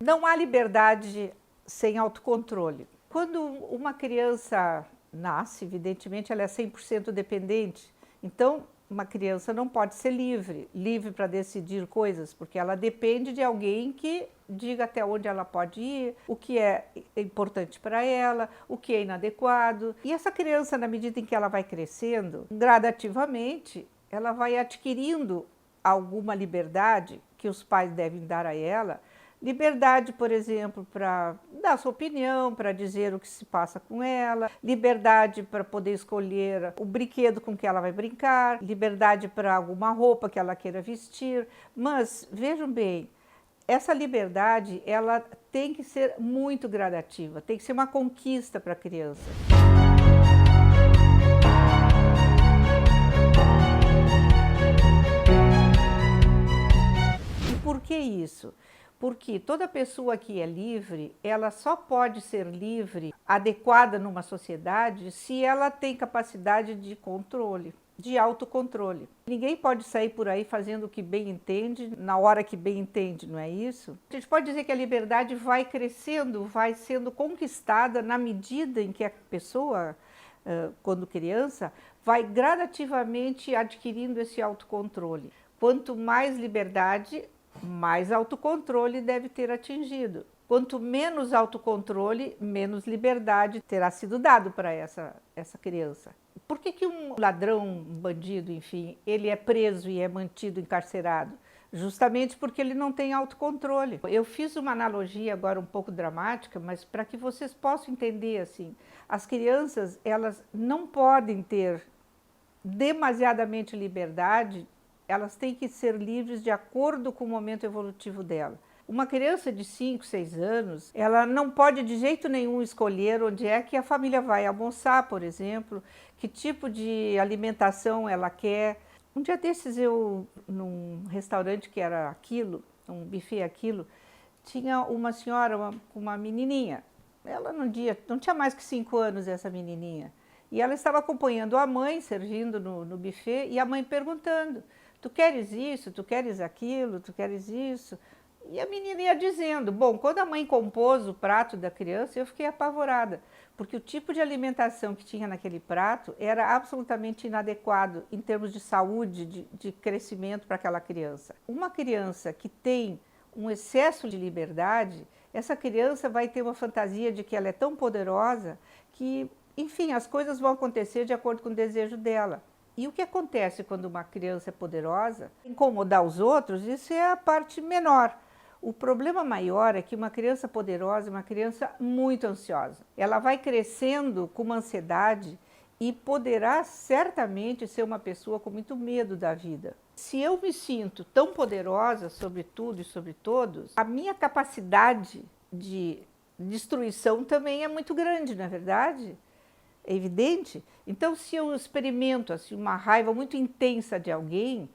Não há liberdade sem autocontrole. Quando uma criança nasce, evidentemente ela é 100% dependente. Então, uma criança não pode ser livre para decidir coisas, porque ela depende de alguém que diga até onde ela pode ir, o que é importante para ela, o que é inadequado. E essa criança, na medida em que ela vai crescendo, gradativamente, ela vai adquirindo alguma liberdade que os pais devem dar a ela. Liberdade, por exemplo, para dar sua opinião, para dizer o que se passa com ela, liberdade para poder escolher o brinquedo com que ela vai brincar, liberdade para alguma roupa que ela queira vestir. Mas, vejam bem, essa liberdade ela tem que ser muito gradativa, tem que ser uma conquista para a criança. E por que isso? Porque toda pessoa que é livre, ela só pode ser livre, adequada numa sociedade, se ela tem capacidade de controle, de autocontrole. Ninguém pode sair por aí fazendo o que bem entende, na hora que bem entende, não é isso? A gente pode dizer que a liberdade vai crescendo, vai sendo conquistada na medida em que a pessoa, quando criança, vai gradativamente adquirindo esse autocontrole. Quanto mais liberdade, mais autocontrole deve ter atingido. Quanto menos autocontrole, menos liberdade terá sido dado para essa criança. Por que um ladrão, um bandido, enfim, ele é preso e é mantido encarcerado? Justamente porque ele não tem autocontrole. Eu fiz uma analogia agora um pouco dramática, mas para que vocês possam entender assim, as crianças, elas não podem ter demasiadamente liberdade. Elas têm que ser livres de acordo com o momento evolutivo dela. Uma criança de 5, 6 anos, ela não pode de jeito nenhum escolher onde é que a família vai almoçar, por exemplo, que tipo de alimentação ela quer. Um dia desses eu, num restaurante que era Aquilo, um buffet Aquilo, tinha uma senhora com uma menininha. Ela não tinha mais que 5 anos, essa menininha. E ela estava acompanhando a mãe, servindo no buffet, e a mãe perguntando: tu queres isso, tu queres aquilo, tu queres isso? E a menina ia dizendo. Bom, quando a mãe compôs o prato da criança, eu fiquei apavorada, porque o tipo de alimentação que tinha naquele prato era absolutamente inadequado em termos de saúde, de crescimento para aquela criança. Uma criança que tem um excesso de liberdade, essa criança vai ter uma fantasia de que ela é tão poderosa que, enfim, as coisas vão acontecer de acordo com o desejo dela. E o que acontece quando uma criança é poderosa? Incomodar os outros, isso é a parte menor. O problema maior é que uma criança poderosa é uma criança muito ansiosa. Ela vai crescendo com uma ansiedade e poderá certamente ser uma pessoa com muito medo da vida. Se eu me sinto tão poderosa sobre tudo e sobre todos, a minha capacidade de destruição também é muito grande, não é verdade? É evidente? Então, se eu experimento assim, uma raiva muito intensa de alguém,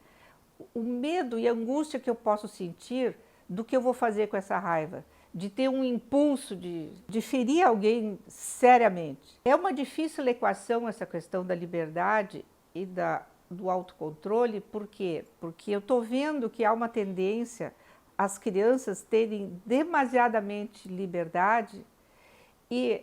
o medo e a angústia que eu posso sentir do que eu vou fazer com essa raiva, de ter um impulso de ferir alguém seriamente. É uma difícil equação essa questão da liberdade e do autocontrole. Por quê? Porque eu estou vendo que há uma tendência às crianças terem demasiadamente liberdade e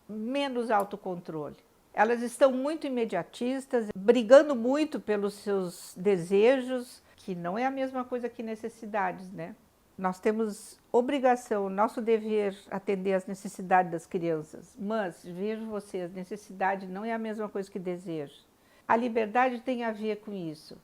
menos autocontrole. Elas estão muito imediatistas, brigando muito pelos seus desejos, que não é a mesma coisa que necessidades, né? Nós temos obrigação, nosso dever atender às necessidades das crianças, mas, vejam vocês, necessidade não é a mesma coisa que desejo. A liberdade tem a ver com isso,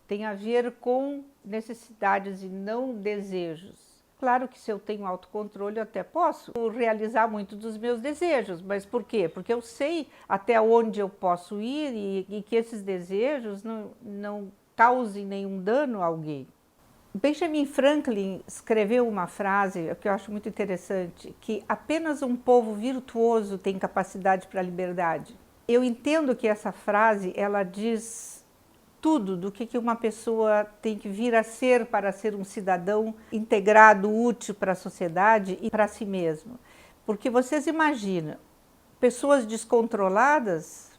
tem a ver com necessidades e não desejos. Claro que se eu tenho autocontrole, eu até posso realizar muito dos meus desejos, mas por quê? Porque eu sei até onde eu posso ir e que esses desejos não causem nenhum dano a alguém. Benjamin Franklin escreveu uma frase que eu acho muito interessante, que apenas um povo virtuoso tem capacidade para a liberdade. Eu entendo que essa frase, ela diz tudo do que uma pessoa tem que vir a ser para ser um cidadão integrado, útil para a sociedade e para si mesmo. Porque vocês imaginam, pessoas descontroladas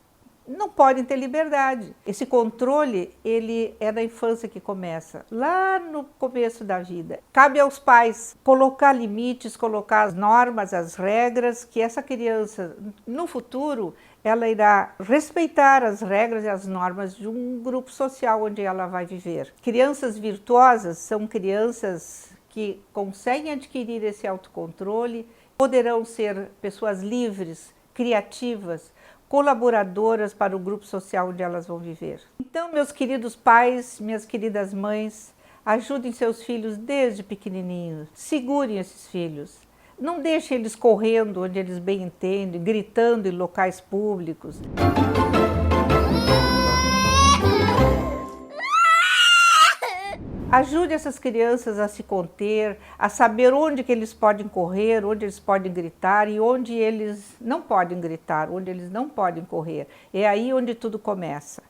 não podem ter liberdade. Esse controle, ele é da infância que começa, lá no começo da vida. Cabe aos pais colocar limites, colocar as normas, as regras, que essa criança, no futuro, ela irá respeitar as regras e as normas de um grupo social onde ela vai viver. Crianças virtuosas são crianças que conseguem adquirir esse autocontrole, poderão ser pessoas livres, criativas, colaboradoras para o grupo social onde elas vão viver. Então, meus queridos pais, minhas queridas mães, ajudem seus filhos desde pequenininhos, segurem esses filhos. Não deixem eles correndo onde eles bem entendem, gritando em locais públicos. Ajude essas crianças a se conter, a saber onde que eles podem correr, onde eles podem gritar e onde eles não podem gritar, onde eles não podem correr. É aí onde tudo começa.